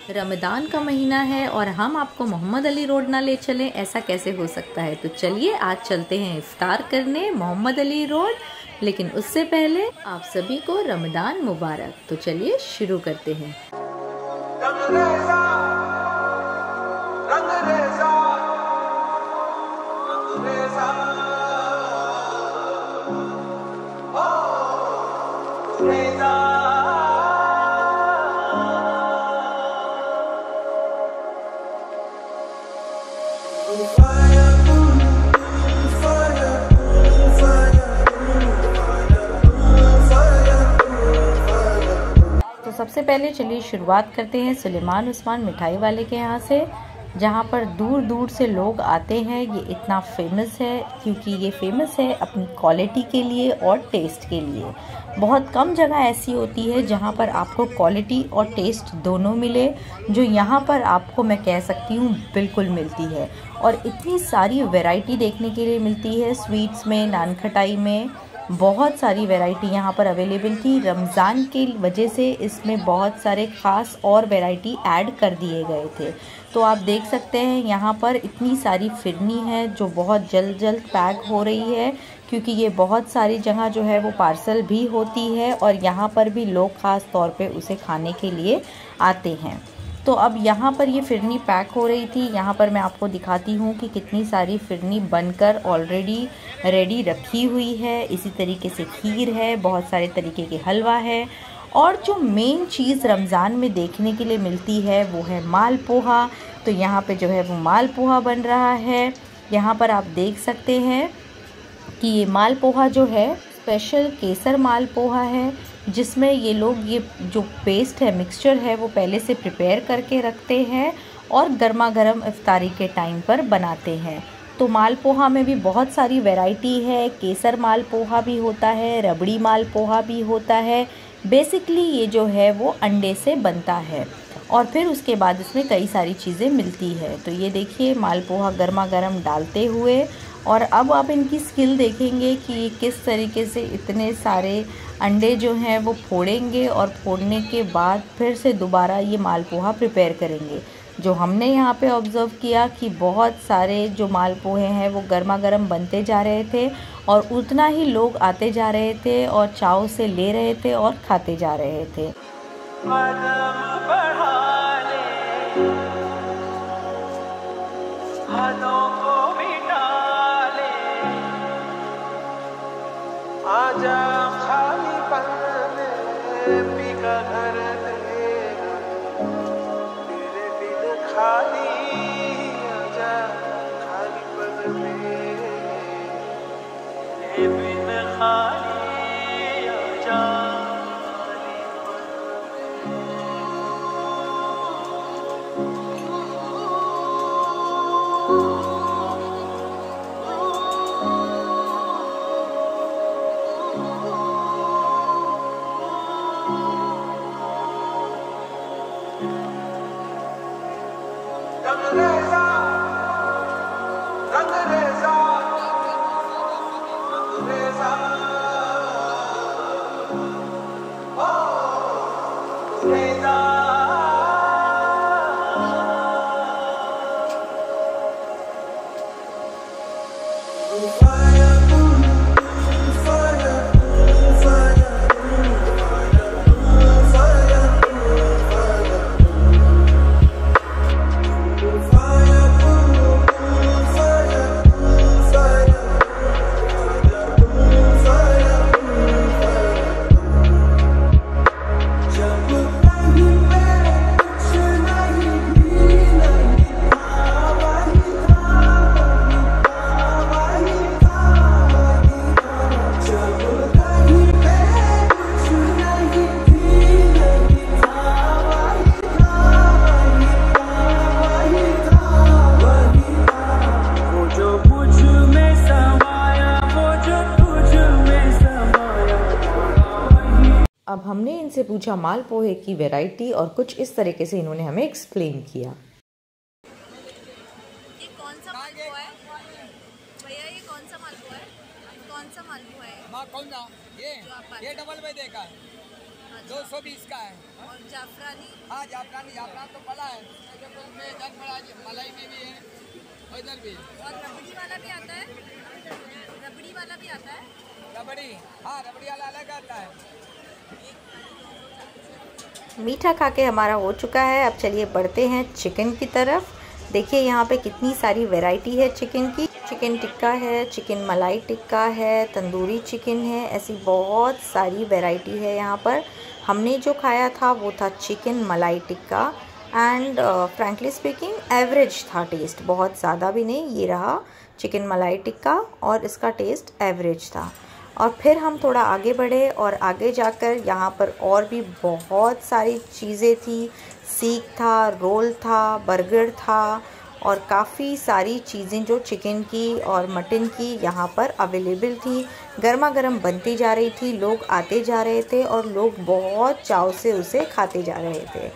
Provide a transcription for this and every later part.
रमज़ान का महीना है और हम आपको मोहम्मद अली रोड ना ले चलें, ऐसा कैसे हो सकता है। तो चलिए आज चलते हैं इफ्तार करने मोहम्मद अली रोड, लेकिन उससे पहले आप सभी को रमज़ान मुबारक। तो चलिए शुरू करते हैं। तो सबसे पहले चलिए शुरुआत करते हैं सुलेमान उस्मान मिठाई वाले के यहाँ से, जहाँ पर दूर दूर से लोग आते हैं। ये इतना फेमस है क्योंकि ये फेमस है अपनी क्वालिटी के लिए और टेस्ट के लिए। बहुत कम जगह ऐसी होती है जहाँ पर आपको क्वालिटी और टेस्ट दोनों मिले, जो यहाँ पर आपको मैं कह सकती हूँ बिल्कुल मिलती है। और इतनी सारी वैरायटी देखने के लिए मिलती है। स्वीट्स में, नान खटाई में बहुत सारी वैरायटी यहाँ पर अवेलेबल थी। रमज़ान की वजह से इसमें बहुत सारे ख़ास और वैरायटी ऐड कर दिए गए थे। तो आप देख सकते हैं यहाँ पर इतनी सारी फिरनी है जो बहुत जल्द जल्द पैक हो रही है, क्योंकि ये बहुत सारी जगह जो है वो पार्सल भी होती है और यहाँ पर भी लोग ख़ास तौर पे उसे खाने के लिए आते हैं। तो अब यहाँ पर ये फिरनी पैक हो रही थी। यहाँ पर मैं आपको दिखाती हूँ कि कितनी सारी फिरनी बनकर ऑलरेडी रेडी रखी हुई है। इसी तरीके से खीर है, बहुत सारे तरीके के हलवा है, और जो मेन चीज़ रमज़ान में देखने के लिए मिलती है वो है माल पोहा। तो यहाँ पे जो है वो माल पोहा बन रहा है। यहाँ पर आप देख सकते हैं कि ये माल पोहा जो है स्पेशल केसर माल पोहा है, जिसमें ये लोग ये जो पेस्ट है, मिक्सचर है, वो पहले से प्रिपेयर करके रखते हैं और गर्मा गर्म इफ्तारी के टाइम पर बनाते हैं। तो माल पोहा में भी बहुत सारी वैरायटी है। केसर माल पोहा भी होता है, रबड़ी माल पोहा भी होता है। बेसिकली ये जो है वो अंडे से बनता है और फिर उसके बाद इसमें कई सारी चीज़ें मिलती है। तो ये देखिए माल पोहा गर्मा गर्म डालते हुए, और अब आप इनकी स्किल देखेंगे कि किस तरीके से इतने सारे अंडे जो हैं वो फोड़ेंगे और फोड़ने के बाद फिर से दोबारा ये माल पोहा प्रिपेयर करेंगे। जो हमने यहाँ पे ऑब्ज़र्व किया कि बहुत सारे जो माल पोहे हैं वो गर्मा गर्म बनते जा रहे थे और उतना ही लोग आते जा रहे थे और चाव से ले रहे थे और खाते जा रहे थे। आजा खाली पन्ने पी का घर तेरा, तेरे बिन खाली आजा खाली पन्ने, तेरे बिन खाली आजा खाली अब हमने इनसे पूछा माल पोहे की वैरायटी और कुछ इस तरीके से इन्होंने हमें एक्सप्लेन किया। ये कौन सा मालपुआ है भैया? ये कौन सा मालपुआ है? कौन सा मालपुआ है? कौन सा? ये डबल बेदे का है। 220 का है। और जाफरानी? हाँ जाफरान तो पड़ा है, इधर पड़ा है, मलाई में भी है और इधर भी। और रबड़ी वाला भी आता है? रबड़ी वाला भी आता है? रबड़ी, हाँ रबड़ी वाला अलग आता है। मीठा खा के हमारा हो चुका है। अब चलिए बढ़ते हैं चिकन की तरफ। देखिए यहाँ पे कितनी सारी वैरायटी है चिकन की। चिकन टिक्का है, चिकन मलाई टिक्का है, तंदूरी चिकन है, ऐसी बहुत सारी वैरायटी है यहाँ पर। हमने जो खाया था वो था चिकन मलाई tikka and frankly speaking average था टेस्ट, बहुत ज़्यादा भी नहीं। ये रहा चिकन मलाई टिक्का और इसका टेस्ट एवरेज था। और फिर हम थोड़ा आगे बढ़े और आगे जाकर यहाँ पर और भी बहुत सारी चीज़ें थी। सीख था, रोल था, बर्गर था और काफ़ी सारी चीज़ें जो चिकन की और मटन की यहाँ पर अवेलेबल थी। गर्मा गर्म बनती जा रही थी, लोग आते जा रहे थे और लोग बहुत चाव से उसे खाते जा रहे थे।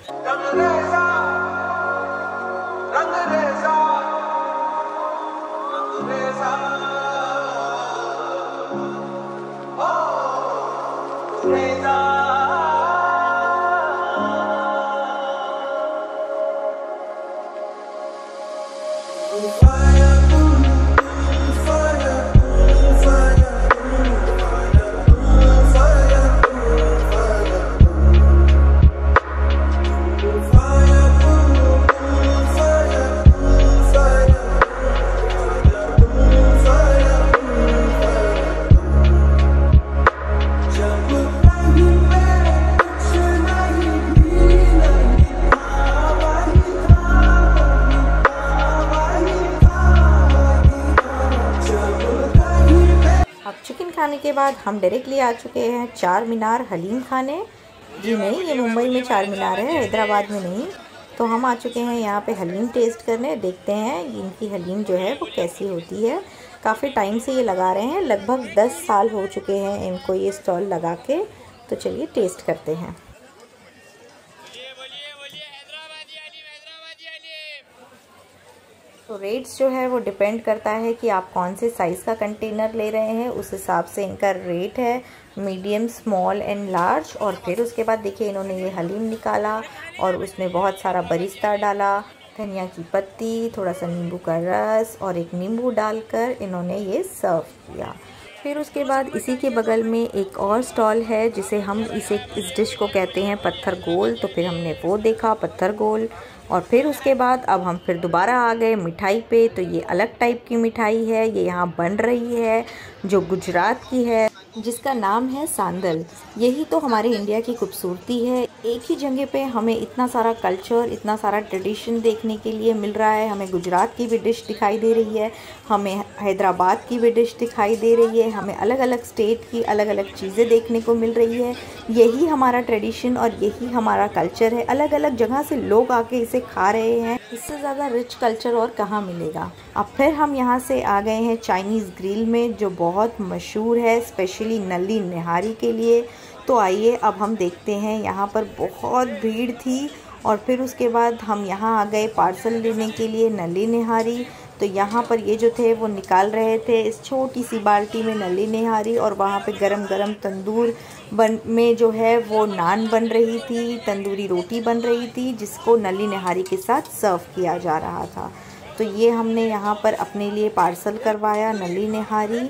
चिकन खाने के बाद हम डायरेक्टली आ चुके हैं चार मीनार हलीम खाने। जी नहीं, ये मुंबई में चार मीनार है, हैदराबाद में नहीं। तो हम आ चुके हैं यहाँ पे हलीम टेस्ट करने। देखते हैं इनकी हलीम जो है वो कैसी होती है। काफ़ी टाइम से ये लगा रहे हैं, लगभग 10 साल हो चुके हैं इनको ये स्टॉल लगा के। तो चलिए टेस्ट करते हैं। तो रेट्स जो है वो डिपेंड करता है कि आप कौन से साइज़ का कंटेनर ले रहे हैं, उस हिसाब से इनका रेट है। Medium, small and large. और फिर उसके बाद देखिए इन्होंने ये हलीम निकाला और उसमें बहुत सारा बरिस्ता डाला, धनिया की पत्ती, थोड़ा सा नींबू का रस और एक नींबू डालकर इन्होंने ये सर्व किया। फिर उसके बाद इसी के बगल में एक और स्टॉल है जिसे हम इस डिश को कहते हैं पत्थर गोल। तो फिर हमने वो देखा पत्थर गोल। और फिर उसके बाद अब हम फिर दोबारा आ गए मिठाई पे। तो ये अलग टाइप की मिठाई है, ये यहाँ बन रही है जो गुजरात की है, जिसका नाम है सांदल। यही तो हमारे इंडिया की खूबसूरती है, एक ही जगह पे हमें इतना सारा कल्चर, इतना सारा ट्रेडिशन देखने के लिए मिल रहा है। हमें गुजरात की भी डिश दिखाई दे रही है, हमें हैदराबाद की भी डिश दिखाई दे रही है, हमें अलग अलग स्टेट की अलग अलग चीज़ें देखने को मिल रही है। यही हमारा ट्रेडिशन और यही हमारा कल्चर है। अलग अलग जगह से लोग आके इसे खा रहे हैं, इससे ज़्यादा रिच कल्चर और कहाँ मिलेगा। अब फिर हम यहाँ से आ गए हैं चाइनीज़ ग्रिल में, जो बहुत मशहूर है स्पेशली नली निहारी के लिए। तो आइए अब हम देखते हैं। यहाँ पर बहुत भीड़ थी और फिर उसके बाद हम यहाँ आ गए पार्सल लेने के लिए नली निहारी। तो यहाँ पर ये जो थे वो निकाल रहे थे इस छोटी सी बाल्टी में नली निहारी, और वहाँ पे गरम गरम तंदूर में जो है वो नान बन रही थी, तंदूरी रोटी बन रही थी, जिसको नली निहारी के साथ सर्व किया जा रहा था। तो ये हमने यहाँ पर अपने लिए पार्सल करवाया नली निहारी।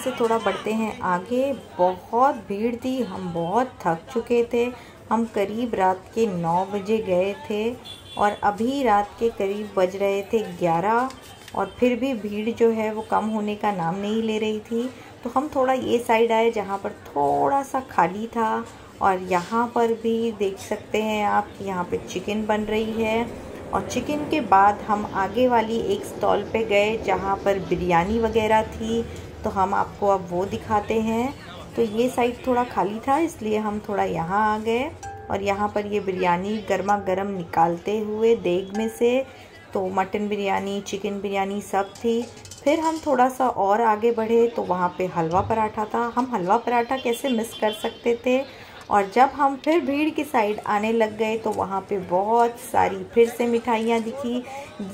से थोड़ा बढ़ते हैं आगे। बहुत भीड़ थी, हम बहुत थक चुके थे। हम करीब रात के 9 बजे गए थे और अभी रात के करीब बज रहे थे 11 और फिर भी भीड़ जो है वो कम होने का नाम नहीं ले रही थी। तो हम थोड़ा ये साइड आए जहाँ पर थोड़ा सा खाली था और यहाँ पर भी देख सकते हैं आप कि यहाँ पे चिकन बन रही है। और चिकन के बाद हम आगे वाली एक स्टॉल पे गए जहाँ पर बिरयानी वगैरह थी, तो हम आपको अब वो दिखाते हैं। तो ये साइड थोड़ा खाली था इसलिए हम थोड़ा यहाँ आ गए और यहाँ पर ये बिरयानी गर्मा गर्म निकालते हुए देग में से, तो मटन बिरयानी, चिकन बिरयानी सब थी। फिर हम थोड़ा सा और आगे बढ़े तो वहाँ पे हलवा पराठा था। हम हलवा पराठा कैसे मिस कर सकते थे। और जब हम फिर भीड़ की साइड आने लग गए तो वहाँ पे बहुत सारी फिर से मिठाइयाँ दिखी।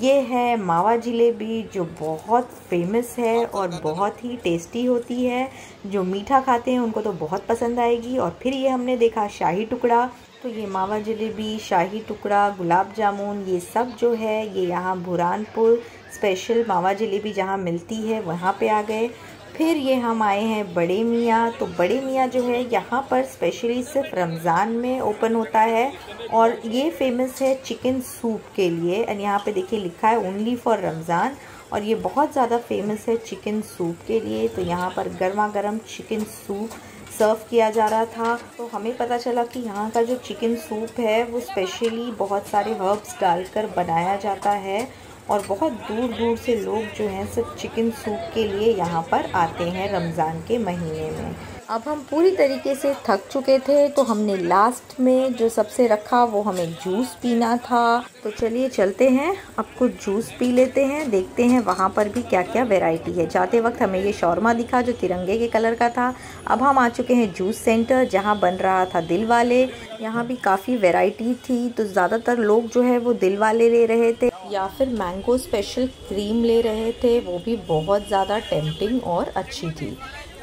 ये है मावा जलेबी जो बहुत फेमस है और बहुत ही टेस्टी होती है। जो मीठा खाते हैं उनको तो बहुत पसंद आएगी। और फिर ये हमने देखा शाही टुकड़ा, तो ये मावा जलेबी, शाही टुकड़ा, गुलाब जामुन, ये सब जो है ये यहाँ बुरहानपुर स्पेशल मावा जलेबी जहाँ मिलती है वहाँ पे आ गए। फिर ये हम आए हैं बड़े मियाँ। तो बड़े मियाँ जो है यहाँ पर स्पेशली सिर्फ रमज़ान में ओपन होता है और ये फेमस है चिकन सूप के लिए। और यहाँ पे देखिए लिखा है ओनली फॉर रमज़ान और ये बहुत ज़्यादा फेमस है चिकन सूप के लिए। तो यहाँ पर गर्मा गर्म चिकन सूप सर्व किया जा रहा था। तो हमें पता चला कि यहाँ का जो चिकन सूप है वो स्पेशली बहुत सारे हर्ब्स डालकर बनाया जाता है और बहुत दूर दूर से लोग जो हैं सिर्फ चिकन सूप के लिए यहाँ पर आते हैं रमज़ान के महीने में। अब हम पूरी तरीके से थक चुके थे तो हमने लास्ट में जो सबसे रखा वो हमें जूस पीना था। तो चलिए चलते हैं, अब कुछ जूस पी लेते हैं, देखते हैं वहाँ पर भी क्या क्या वैरायटी है। जाते वक्त हमें ये शौरमा दिखा जो तिरंगे के कलर का था। अब हम आ चुके हैं जूस सेंटर जहाँ बन रहा था दिल वाले। यहाँ भी काफ़ी वैरायटी थी तो ज़्यादातर लोग जो है वो दिल वाले ले रहे थे या फिर मैंगो स्पेशल क्रीम ले रहे थे, वो भी बहुत ज़्यादा टेम्पटिंग और अच्छी थी।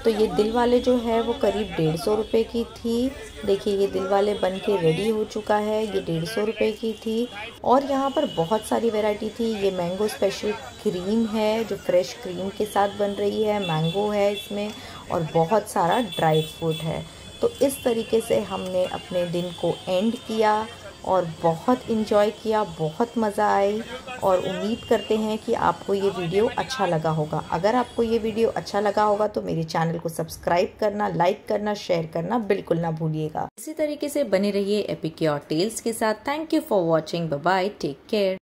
तो ये दिल वाले जो है वो करीब 150 रुपये की थी। देखिए ये दिल वाले बन के रेडी हो चुका है, ये 150 रुपये की थी। और यहाँ पर बहुत सारी वैरायटी थी। ये मैंगो स्पेशल क्रीम है जो फ्रेश क्रीम के साथ बन रही है, मैंगो है इसमें और बहुत सारा ड्राई फ्रूट है। तो इस तरीके से हमने अपने दिन को एंड किया और बहुत इन्जॉय किया, बहुत मज़ा आई और उम्मीद करते हैं कि आपको ये वीडियो अच्छा लगा होगा। अगर आपको ये वीडियो अच्छा लगा होगा तो मेरे चैनल को सब्सक्राइब करना, लाइक करना, शेयर करना बिल्कुल ना भूलिएगा। इसी तरीके से बने रहिए एपिक्योर टेल्स के साथ। Thank you for watching. Bye bye, take care.